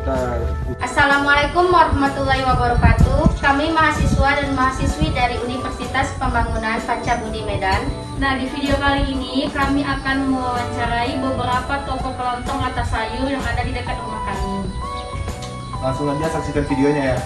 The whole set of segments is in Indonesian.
putar. Assalamualaikum warahmatullahi wabarakatuh. Kami mahasiswa dan mahasiswi dari Universitas Pembangunan Pancabudi Medan. Nah, di video kali ini kami akan mewawancarai beberapa toko kelontong atau sayur yang ada di dekat rumah kami. Langsung aja saksikan videonya ya.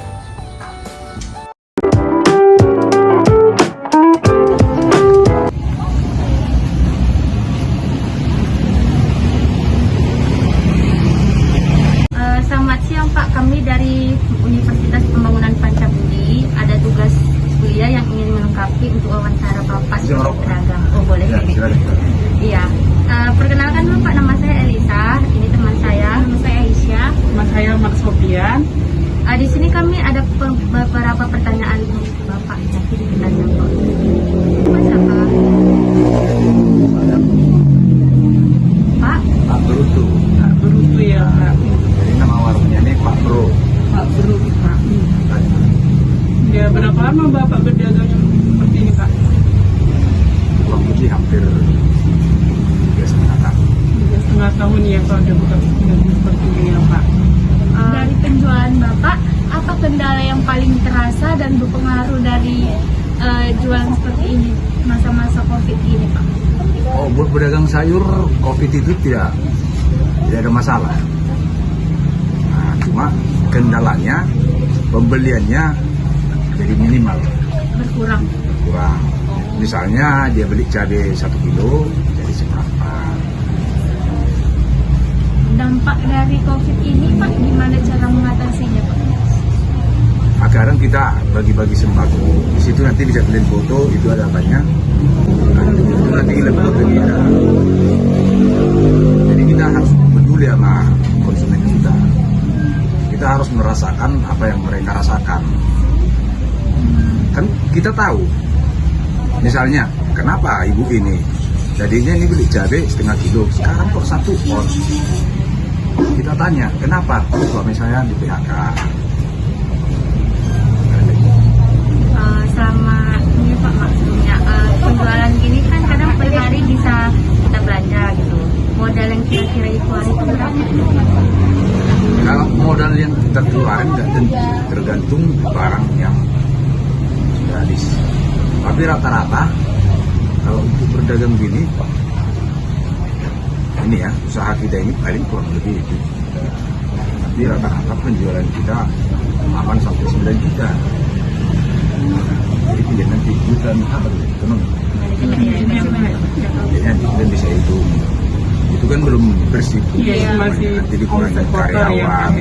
Selamat siang Pak, kami dari Universitas Pembangunan Pancabudi ada tugas kuliah yang ingin melengkapi untuk wawancara Bapak sebagai pedagang. Oh boleh? Ya, silakan. Iya. Perkenalkan dulu Pak, nama saya Elisa. Ini teman saya. Nama saya Aisyah. Nama saya Max Sofian. Di sini kami ada beberapa pertanyaan untuk Bapak. Jadi ditanya Pak. Mas apa? Pak? Pak Berutu. Pak Berutu ya, Pak. Jadi nama warungnya ini Pak Bro. Pak Berutu, Pak. Ya, berapa lama Bapak berdagang seperti ini, Pak? Kurang lebih hampir 3,5 tahun. 3,5 tahun ya, Pak, udah buka seperti ini ya, Pak. Dari penjualan Bapak, apa kendala yang paling terasa dan berpengaruh dari jualan seperti ini masa-masa Covid ini, Pak? Oh, buat pedagang sayur, Covid itu tidak ada masalah. Nah, cuma kendalanya, pembeliannya jadi minimal. Berkurang. Kurang. Misalnya dia beli cabai 1 kilo, jadi seberapa. Dampak dari Covid ini, Pak, gimana cara mengatasinya, Pak? Sekarang kita bagi-bagi sembako. Di situ nanti bisa beli foto, itu ada banyak. Nah, itu nanti kita foto kita. Jadi kita harus peduli sama konsumen kita. Kita harus merasakan apa yang mereka rasakan. Kan kita tahu. Misalnya, kenapa ibu ini? Tadinya ini beli cabai 1,5 kilo, sekarang kok 1 pon. Kita tanya, kenapa? Suami saya di PHK. Selama ini Pak maksudnya penjualan gini kan kadang per hari bisa kita belanja gitu. Modal yang kira-kira itu hari itu berapa? Kalau modal yang kita keluarin nggak tentu, tergantung barang yang sudah habis. Tapi rata-rata kalau untuk berdagang gini, ini ya usaha kita ini paling kurang lebih itu. Tapi rata-rata penjualan kita 8-9 juta. Jadi pilihan nanti juta apa tuh ekonomi. Jadi nanti kita bisa hitung. Itu kan belum bersih. Iya, masih nanti dikurangi karyawan,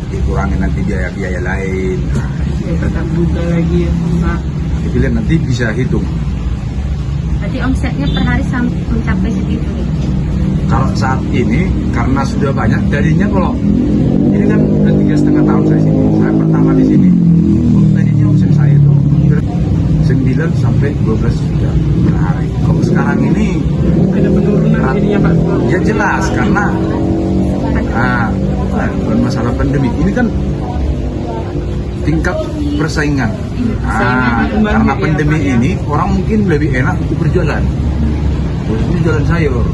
dikurangi nanti biaya-biaya lain. Tetap buka lagi ya, Pak. Jadi pilihan nanti bisa hitung. Berarti omsetnya per hari sampai mencapai segitu nih. Kalau saat ini karena sudah banyak, jadinya kalau ini kan udah 3,5 tahun saya sini. Saya pertama di sini. Tadinya omset saya itu 9 sampai 12 juta per hari. Kalau sekarang ini Ada penurunan jadinya, Pak. ya jelas karena bukan masalah pandemi. Ini kan tingkat persaingan. Karena pandemi ini orang mungkin lebih enak untuk berjualan. Khususnya jualan sayur.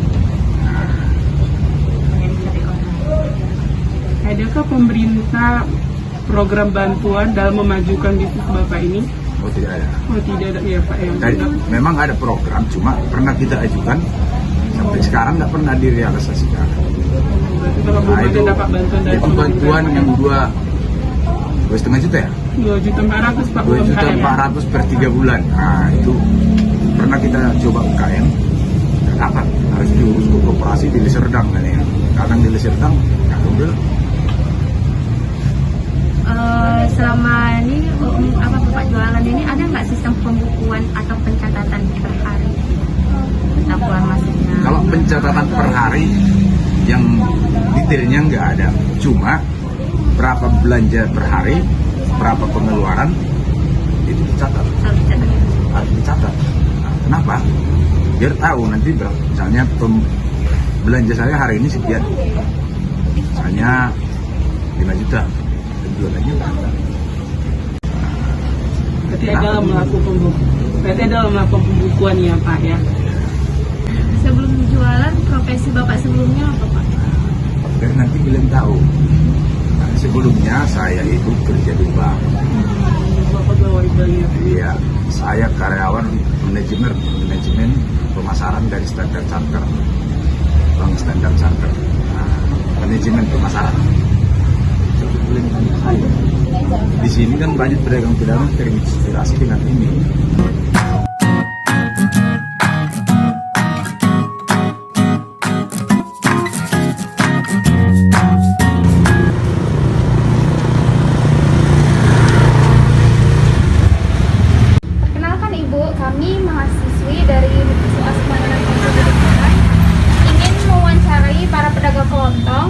Adakah pemerintah program bantuan dalam memajukan bisnis Bapak ini? Oh tidak ada. Oh, tidak ada ya, Pak. Memang ada program, cuma pernah kita ajukan sampai sekarang nggak pernah direalisasikan. Berarti Bapak belum ada dapat bantuan dari itu bantuan yang 2,5 juta ya? 2.400.000 Pak. 2.400.000 per 3 bulan. Nah itu pernah kita coba UKM, nggak dapat. Harus diurus ke koperasi di Liserdang kan ya. Kadang di Liserdang, kadang udah. Selama ini apa Bapak jualan ini ada nggak sistem pembukuan atau pencatatan per hari? Kita keluar masuknya. Kalau pencatatan per hari yang detailnya nggak ada, cuma berapa belanja per hari, berapa pengeluaran itu dicatat. Harus dicatat. Nah, kenapa? Biar tahu nanti berapa. Misalnya belanja saya hari ini sekian. Misalnya 5 juta. Penjualannya berapa? Berarti dalam melakukan pembukuan ya, Pak ya. Sebelum jualan, profesi Bapak sebelumnya apa, Pak? Biar nanti kalian tahu. Nah, sebelumnya saya itu kerja di bank. Iya, saya karyawan manajemen pemasaran dari Standard Chartered, Bank Standard Chartered. Nah, manajemen pemasaran. Di sini kan banyak pedagang-pedagang terinspirasi dengan ini. Perkenalkan Ibu, kami mahasiswi dari Universitas Pembangunan Pancabudi ingin mewawancarai para pedagang kelontong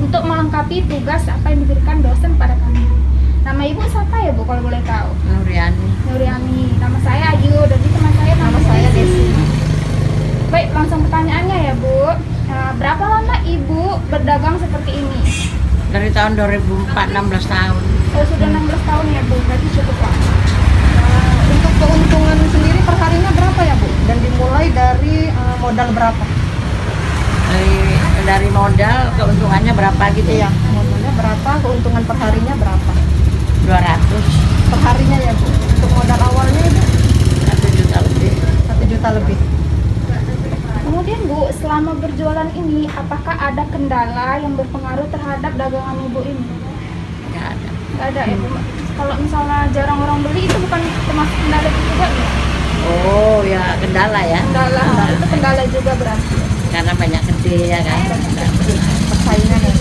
untuk melengkapi tugas apa yang diberikan dosen pada kami. Nama Ibu siapa ya Bu kalau boleh tahu? Nuriani. Nama saya Ayu dan ini teman saya nama saya Desi. Baik, langsung pertanyaannya ya Bu. Berapa lama Ibu berdagang seperti ini? Dari tahun 2004, 16 tahun. Oh, sudah 16 tahun ya Bu, berarti cukup lama. Untuk keuntungan sendiri perharinya berapa ya Bu? Dan dimulai dari modal berapa? Dari modal keuntungannya berapa gitu Iya, ya? modalnya berapa? Keuntungan perharinya berapa? 200, Perharinya ya Bu? Untuk modal awalnya itu 1 juta lebih. 1 juta lebih. Kemudian Bu, selama berjualan ini, apakah ada kendala yang berpengaruh terhadap dagangan Ibu ini? Nggak ada. Nggak ada ya Bu? Kalau misalnya jarang orang beli itu bukan termasuk kendala juga ya? Oh ya, kendala ya. Kendala, itu kendala juga berarti. Karena banyak gede ya kan. Persaingan ya.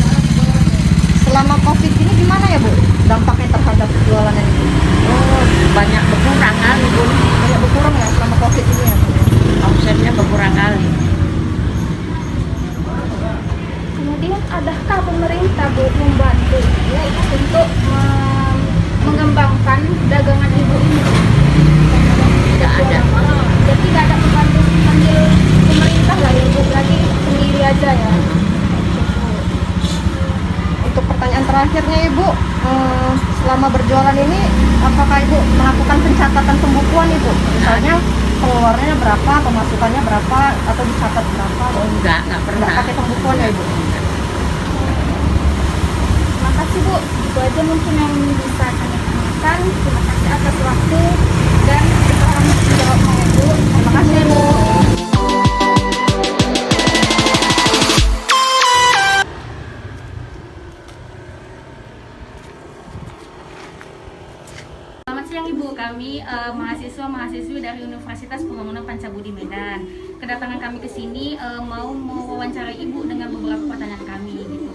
Selama COVID ini gimana ya Bu? Dampaknya terhadap jualan ini? Oh, banyak berkurang kali Bu. Banyak berkurang ya selama COVID ini ya Bu? Omsetnya berkurang kali. Kemudian adakah pemerintah Bu membantu Ibu untuk mengembangkan dagangan Ibu ini? Tidak ada. Jadi tidak ada pembantu sambil pemerintah lah ya Bu, berarti sendiri aja ya. Untuk pertanyaan terakhirnya Ibu, selama berjualan ini apakah Ibu melakukan pencatatan pembukuan Ibu? Misalnya pengeluarannya berapa, pemasukannya berapa, atau dicatat berapa? Oh nggak pernah. Nggak pakai pembukuan ya Ibu? Terima kasih Bu, itu aja mungkin yang bisa kami tanyakan. Terima kasih atas waktu dan berkenan menjawabnya ya Bu. Terima kasih Bu. Selamat siang Ibu, kami mahasiswa-mahasiswi dari Universitas Pembangunan Pancabudi Medan. Kedatangan kami ke sini mau mewawancarai Ibu dengan beberapa pertanyaan kami gitu.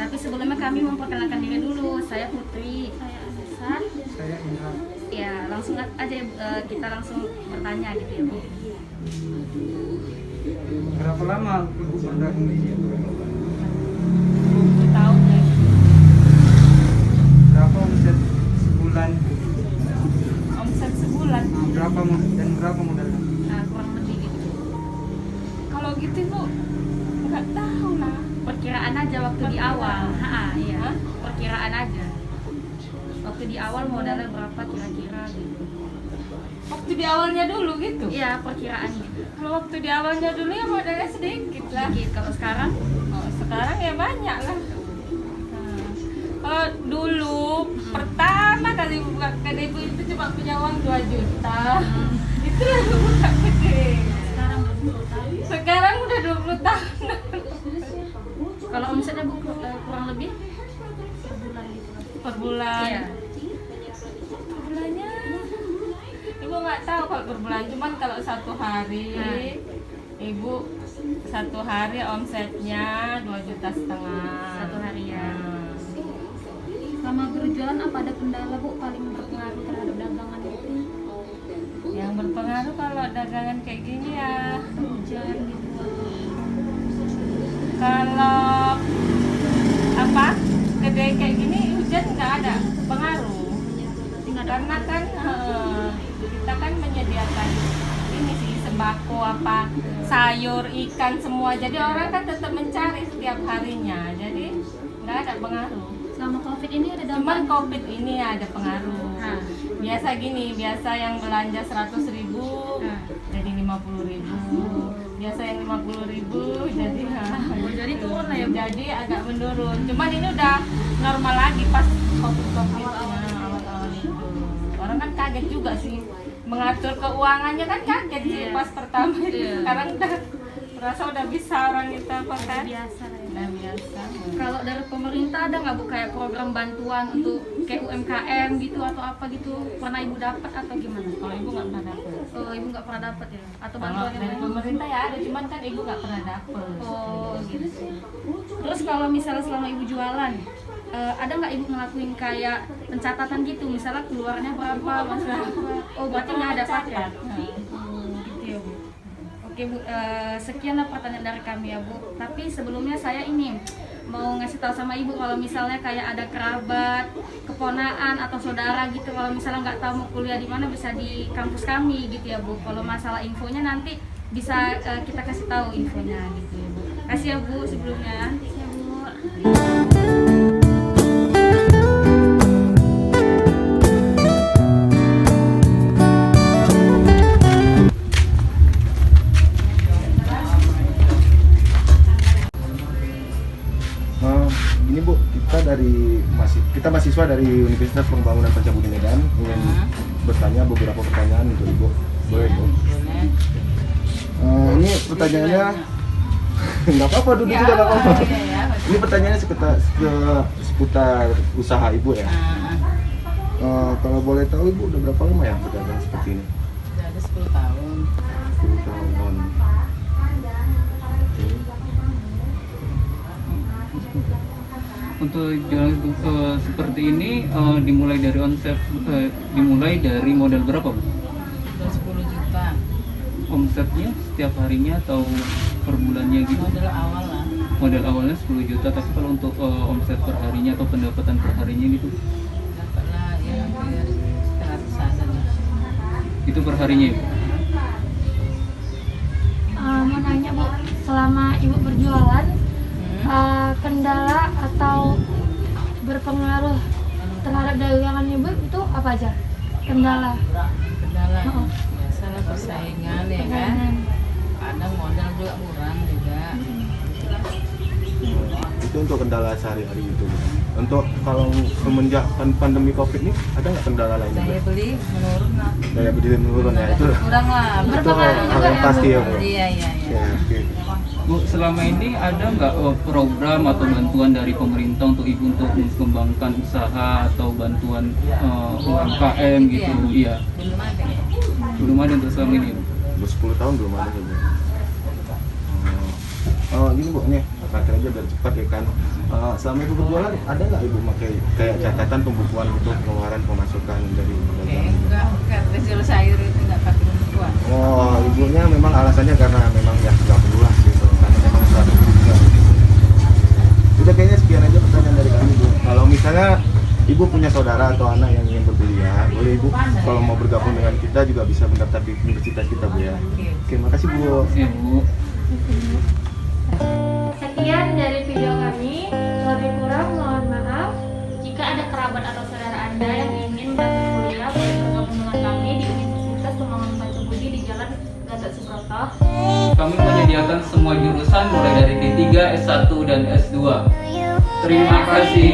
Tapi sebelumnya kami memperkenalkan diri dulu. Saya Putri, saya Anissa. Saya Indra. Ya, langsung aja kita langsung bertanya gitu ya Bu. Berapa lama Ibu berdagang di sini? 20 tahun ya. Berapa omset sebulan? Omset sebulan Dan berapa modalnya? kurang lebih gitu. Kalau gitu Bu, nggak tahu lah. Perkiraan aja waktu di awal. Iya. Perkiraan aja. Waktu di awal modalnya berapa kira-kira gitu. Waktu di awalnya dulu gitu? Iya, perkiraan gitu. Kalau waktu di awalnya dulu ya modalnya sedikit lah. Sedikit. Kalau sekarang Oh, sekarang ya banyak lah. Nah, kalau dulu pertama kali buka kedai Ibu itu cuma punya uang 2 juta. Itu lah buka kedai. Sekarang udah 20 tahun. kalau omsetnya Bu kurang lebih Per bulan. Iya. Per bulannya Ibu nggak tahu kalau per bulan, cuman kalau satu hari Ibu satu hari omsetnya 2,5 juta. Satu hari ya. Nah. Selama berjualan apa ada kendala Bu paling berpengaruh terhadap dagangan itu? Yang berpengaruh kalau dagangan kayak gini ya Hujan gitu. kalau kedai kayak gini hujan nggak ada pengaruh. Karena kan kita kan menyediakan ini sih sembako sayur ikan semua, jadi orang kan tetap mencari setiap harinya, jadi nggak ada pengaruh. Selama COVID ini ada Cuman dampak? COVID ini ada pengaruh. Biasa yang belanja 100.000 jadi 50.000. biasa yang 50.000 jadi Jadi turun lah ya Bu. jadi agak menurun. Cuman ini udah normal lagi pas COVID awal-awal itu. Orang kan kaget juga sih mengatur keuangannya, kan kaget sih pas pertama itu. Iya. Sekarang udah merasa udah bisa orang itu apa kan? Biasa lah ya. Udah biasa. Kalau dari pemerintah ada nggak Bu kayak program bantuan untuk kayak UMKM gitu atau apa gitu? Pernah Ibu dapat atau gimana? Kalau ibu nggak pernah dapet. Oh, Ibu nggak pernah dapat ya? Atau Kalau bantuan yang dari lain? pemerintah ya ada, cuman kan ibu nggak pernah dapet. Oh gitu. Terus kalau misalnya selama Ibu jualan, ada nggak Ibu ngelakuin kayak pencatatan gitu? Misalnya keluarnya berapa, masuknya berapa? Oh berarti nggak ada paket? Gitu ya Bu. Oke Bu, sekian lah pertanyaan dari kami ya Bu. Tapi sebelumnya saya ini mau ngasih tahu sama Ibu kalau misalnya kayak ada kerabat, keponaan atau saudara gitu, kalau misalnya nggak tahu mau kuliah di mana bisa di kampus kami gitu ya Bu. Kalau masalah infonya nanti bisa kita kasih tahu infonya gitu ya Bu. Kasih ya Bu sebelumnya. Ya Bu. Ini Bu, kita mahasiswa dari Universitas Pembangunan Pancabudi Medan ingin bertanya beberapa pertanyaan untuk Ibu. Boleh Bu? Ini pertanyaannya nggak apa-apa, duduk juga nggak apa-apa. Ini pertanyaannya seputar usaha Ibu ya. Kalau boleh tahu Ibu udah berapa lama ya berdagang seperti ini? Sudah ada 10 tahun. 10 tahun. Untuk jalan seperti ini dimulai dari omset dimulai dari modal berapa Bu? Sudah 10 juta. Omsetnya setiap harinya atau per bulannya gitu? Modal awal lah. Modal awalnya 10 juta, tapi kalau untuk omset per harinya atau pendapatan per harinya gitu? Dapatlah ya hampir 100-an lah. Itu per harinya ya Bu? Mau nanya Bu, selama Ibu berjualan, kendala atau berpengaruh terhadap dagangan Ibu itu apa aja? Kendala? Kendala biasalah persaingan ya kan. Kadang modal juga kurang juga. Itu untuk kendala sehari-hari itu. Untuk kalau semenjak pandemi Covid ini ada nggak kendala lain? Daya beli menurun lah. Daya beli menurun ya itu. Kurang lah. Itu hal yang pasti ya Bu. Iya. Ya, oke. Bu, selama ini ada nggak program atau bantuan dari pemerintah untuk Ibu untuk mengembangkan usaha atau bantuan UMKM gitu? Iya. Belum ada. Belum ada untuk selama ini Bu? 10 tahun belum ada Bu. Gini Bu, nih terakhir aja biar cepat ya kan. Selama Ibu berjualan ada nggak Ibu pakai kayak catatan pembukuan untuk pengeluaran pemasukan dari pedagang? Enggak. Jual sayur itu enggak pakai pembukuan. Oh, Ibunya memang alasannya karena memang ya nggak perlu lah gitu. Karena memang satu juga. Udah kayaknya sekian aja pertanyaan dari kami Bu. Kalau misalnya Ibu punya saudara atau anak yang ingin berkuliah, boleh Ibu kalau mau bergabung dengan kita juga bisa mendaftar di universitas kita Bu ya. Oke, makasih Bu. Iya Bu. Sekian dari video kami, lebih kurang mohon maaf. Jika ada kerabat atau saudara Anda yang ingin melanjutkan kuliah, boleh bergabung dengan kami di Universitas Pembangunan Pancabudi di Jalan Gatot Subroto. Kami menyediakan semua jurusan mulai dari D3, S1, dan S2. Terima kasih.